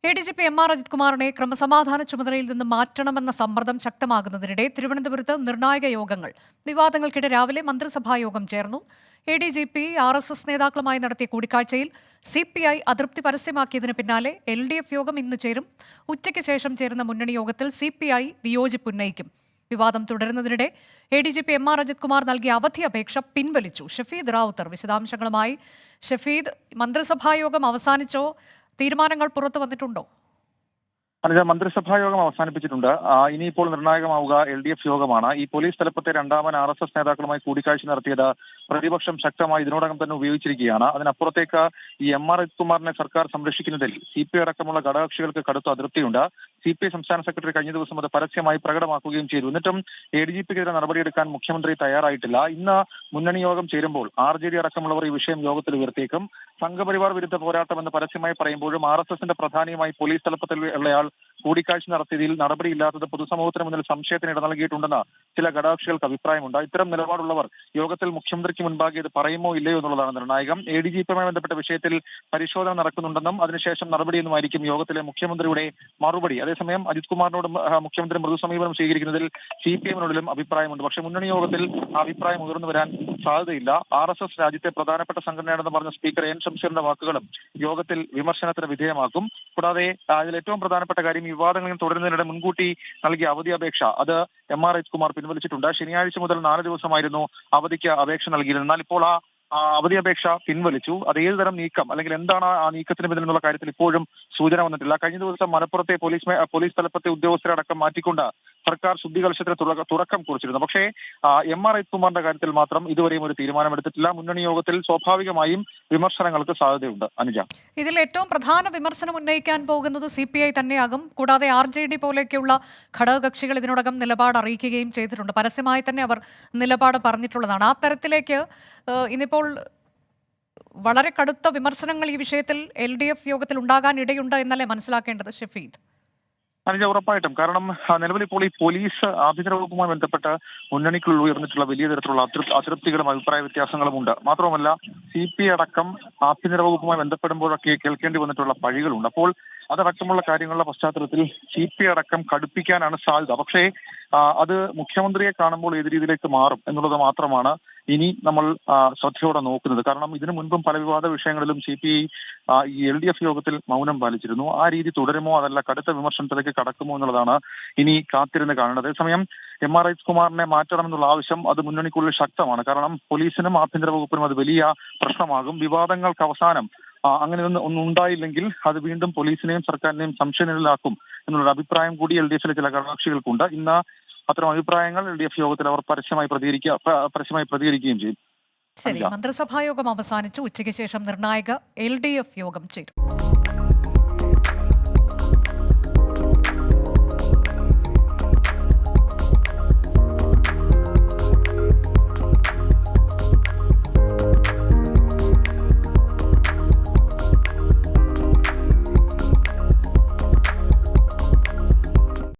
ADGP MR Ajith കുമാറിനെ ക്രമസമാധാന ചുമതലയിൽ നിന്ന് മാറ്റണമെന്ന സമ്മർദ്ദം ശക്തമാകുന്നതിനിടെ തിരുവനന്തപുരത്ത് നിർണായക യോഗങ്ങൾ. വിവാദങ്ങൾക്കിടെ രാവിലെ മന്ത്രിസഭാ യോഗം ചേർന്നു. ADGP RSS നേതാക്കളുമായി നടത്തിയ കൂടിക്കാഴ്ചയിൽ CPI അതൃപ്തി പരസ്യമാക്കിയതിന് പിന്നാലെ LDF യോഗം ഇന്ന് ചേരും. ഉച്ചയ്ക്ക് ശേഷം ചേരുന്ന മുന്നണി യോഗത്തിൽ CPI വിയോജിപ്പുന്നയിക്കും. വിവാദം തുടരുന്നതിനിടെ ADGP MR അജിത് കുമാർ നൽകിയ അവധി അപേക്ഷ പിൻവലിച്ചു. ഷഫീദ് റാവുത്തർ വിശദാംശങ്ങളുമായി. ഷഫീദ്, മന്ത്രിസഭാ യോഗം അവസാനിച്ചോ? തീരുമാനങ്ങൾ പുറത്തു വന്നിട്ടുണ്ടോ? മന്ത്രിസഭാ യോഗം അവസാനിപ്പിച്ചിട്ടുണ്ട്. ഇനിയിപ്പോൾ നിർണായകമാവുക LDF യോഗമാണ്. ഈ പോലീസ് തലപ്പത്തെ രണ്ടാമൻ RSS നേതാക്കളുമായി കൂടിക്കാഴ്ച നടത്തിയത് പ്രതിപക്ഷം ശക്തമായി ഇതിനോടകം തന്നെ ഉപയോഗിച്ചിരിക്കുകയാണ്. അതിനപ്പുറത്തേക്ക് ഈ MR അജിത് കുമാറിനെ സർക്കാർ സംരക്ഷിക്കുന്നതിൽ CPI അടക്കമുള്ള ഘടകകക്ഷികൾക്ക് കടുത്ത അതൃപ്തിയുണ്ട്. CPI സംസ്ഥാന സെക്രട്ടറി കഴിഞ്ഞ ദിവസം അത് പരസ്യമായി പ്രകടമാക്കുകയും ചെയ്തു. എന്നിട്ടും ADGPക്കെതിരെ നടപടിയെടുക്കാൻ മുഖ്യമന്ത്രി തയ്യാറായിട്ടില്ല. ഇന്ന് മുന്നണി യോഗം ചേരുമ്പോൾ RJD അടക്കമുള്ളവർ ഈ വിഷയം യോഗത്തിൽ ഉയർത്തിയേക്കും. സംഘപരിവാർ വിരുദ്ധ പോരാട്ടമെന്ന് പരസ്യമായി പറയുമ്പോഴും RSSന്റെ പ്രധാനിയുമായി പോലീസ് തലപ്പത്തിൽ ഉള്ളയാൾ കൂടിക്കാഴ്ച നടത്തിയതിൽ നടപടിയില്ലാത്തത് പൊതുസമൂഹത്തിന് മുന്നിൽ സംശയത്തിന് ഇട നൽകിയിട്ടുണ്ടെന്ന് ചില ഘടകകക്ഷികൾക്ക് അഭിപ്രായമുണ്ട്. ഇത്തരം നിലപാടുള്ളവർ യോഗത്തിൽ മുഖ്യമന്ത്രിക്ക് മുൻപാകെ ഇത് പറയുമോ ഇല്ലയോ എന്നുള്ളതാണ് നിർണായകം. ADGPയുമായി ബന്ധപ്പെട്ട വിഷയത്തിൽ പരിശോധന നടക്കുന്നുണ്ടെന്നും അതിനുശേഷം നടപടിയെന്നുമായിരിക്കും യോഗത്തിലെ മുഖ്യമന്ത്രിയുടെ മറുപടി. അതേസമയം അജിത് കുമാറിനോട് മുഖ്യമന്ത്രി മൃദു സമീപനം സ്വീകരിക്കുന്നതിൽ CPIഎമ്മിനുള്ളിലും അഭിപ്രായമുണ്ട്. പക്ഷേ മുന്നണി യോഗത്തിൽ അഭിപ്രായം ഉയർന്നു വരാൻ സാധ്യതയില്ല. RSS രാജ്യത്തെ പ്രധാനപ്പെട്ട സംഘടനയാണെന്ന് പറഞ്ഞ സ്പീക്കർ N ശംസീറിന്റെ വാക്കുകളും യോഗത്തിൽ വിമർശനത്തിന് വിധേയമാക്കും. കൂടാതെ അതിൽ ഏറ്റവും പ്രധാനപ്പെട്ട കാര്യം വിവാദങ്ങളിൽ തുടരുന്നതിനിടെ മുൻകൂട്ടി നൽകിയ അവധി അപേക്ഷ അത് MR അജിത് കുമാർ പിൻവലിച്ചിട്ടുണ്ട്. ശനിയാഴ്ച മുതൽ 4 ദിവസമായിരുന്നു അവധിക്ക് അപേക്ഷ നൽകിയിരുന്നത്. എന്നാൽ ഇപ്പോൾ ആ അവധി അപേക്ഷ പിൻവലിച്ചു. അത് ഏത് തരം നീക്കം അല്ലെങ്കിൽ എന്താണ് ആ നീക്കത്തിന് പിന്നിലുള്ള കാര്യത്തിൽ ഇപ്പോഴും സൂചന വന്നിട്ടില്ല. കഴിഞ്ഞ ദിവസം മലപ്പുറത്തെ പോലീസ് തലപ്പത്തെ ഉദ്യോഗസ്ഥരടക്കം മാറ്റിക്കൊണ്ട് സർക്കാർ ശുദ്ധികലശത്തിന് തുടക്കം കുറിച്ചിരുന്നു. പക്ഷേ MR അജിത് കുമാറിന്റെ കാര്യത്തിൽ മാത്രം ഇതുവരെയും ഒരു തീരുമാനമെടുത്തിട്ടില്ല. മുന്നണി യോഗത്തിൽ സ്വാഭാവികമായും വിമർശനങ്ങൾക്ക് സാധ്യതയുണ്ട്. അനുജ, ഇതിൽ ഏറ്റവും പ്രധാന വിമർശനം ഉന്നയിക്കാൻ പോകുന്നത് CPI തന്നെയാകും. കൂടാതെ RJD പോലെയൊക്കെയുള്ള ഘടകകക്ഷികൾ ഇതിനോടകം നിലപാട് അറിയിക്കുകയും ചെയ്തിട്ടുണ്ട്. പരസ്യമായി തന്നെ അവർ നിലപാട് പറഞ്ഞിട്ടുള്ളതാണ്. ആ തരത്തിലേക്ക് ഇന്നിപ്പോൾ വളരെ കടുത്ത വിമർശനങ്ങൾ ഈ വിഷയത്തിൽ LDF യോഗത്തിൽ ഉണ്ടാകാൻ ഇടയുണ്ട് എന്നല്ലേ മനസ്സിലാക്കേണ്ടത് ഷഫീദ്? അനുജ, ഉറപ്പായിട്ടും. കാരണം നിലവിൽ ഇപ്പോൾ ഈ പോലീസ് ആഭ്യന്തര വകുപ്പുമായി ബന്ധപ്പെട്ട് മുന്നണിക്കുള്ളിൽ ഉയർന്നിട്ടുള്ള വലിയ തരത്തിലുള്ള അതൃപ്തികളും അഭിപ്രായ വ്യത്യാസങ്ങളും ഉണ്ട്. മാത്രമല്ല CPI അടക്കം ആഭ്യന്തര വകുപ്പുമായി ബന്ധപ്പെടുമ്പോഴൊക്കെ കേൾക്കേണ്ടി വന്നിട്ടുള്ള പഴികളുണ്ട്. അപ്പോൾ അതടക്കമുള്ള കാര്യങ്ങളുടെ പശ്ചാത്തലത്തിൽ CPI അടക്കം കടുപ്പിക്കാനാണ് സാധ്യത. പക്ഷേ അത് മുഖ്യമന്ത്രിയെ കാണുമ്പോൾ ഏത് രീതിയിലേക്ക് മാറും എന്നുള്ളത് മാത്രമാണ് ഇനി നമ്മൾ ശ്രദ്ധയോടെ നോക്കുന്നത്. കാരണം ഇതിനു മുൻപും പല വിവാദ വിഷയങ്ങളിലും CPI ഈ LDF യോഗത്തിൽ മൗനം പാലിച്ചിരുന്നു. ആ രീതി തുടരുമോ അതല്ല കടുത്ത വിമർശനത്തിലേക്ക് കടക്കുമോ എന്നുള്ളതാണ് ഇനി കാത്തിരുന്ന് കാണുന്നത്. അതേസമയം MR അജിത് കുമാറിനെ മാറ്റണമെന്നുള്ള ആവശ്യം അത് മുന്നണിക്കുള്ളിൽ ശക്തമാണ്. കാരണം പോലീസിനും ആഭ്യന്തര വകുപ്പിനും അത് വലിയ പ്രശ്നമാകും. വിവാദങ്ങൾക്ക് അവസാനം അങ്ങനെ ഒന്നും ഉണ്ടായില്ലെങ്കിൽ അത് വീണ്ടും പോലീസിനെയും സർക്കാരിനെയും സംശയനിഴലാക്കും എന്നുള്ള അഭിപ്രായം കൂടി LDFിലെ ചില ഘടകകക്ഷികൾക്കുണ്ട്. ഇന്ന് അത്തരം അഭിപ്രായങ്ങൾ LDF യോഗത്തിൽ അവർ പരസ്യമായി പ്രതികരിക്കുകയും ചെയ്യും. ശരി, മന്ത്രിസഭാ യോഗം അവസാനിച്ചു. ഉച്ചയ്ക്ക് ശേഷം നിർണായക LDF യോഗം ചേരും.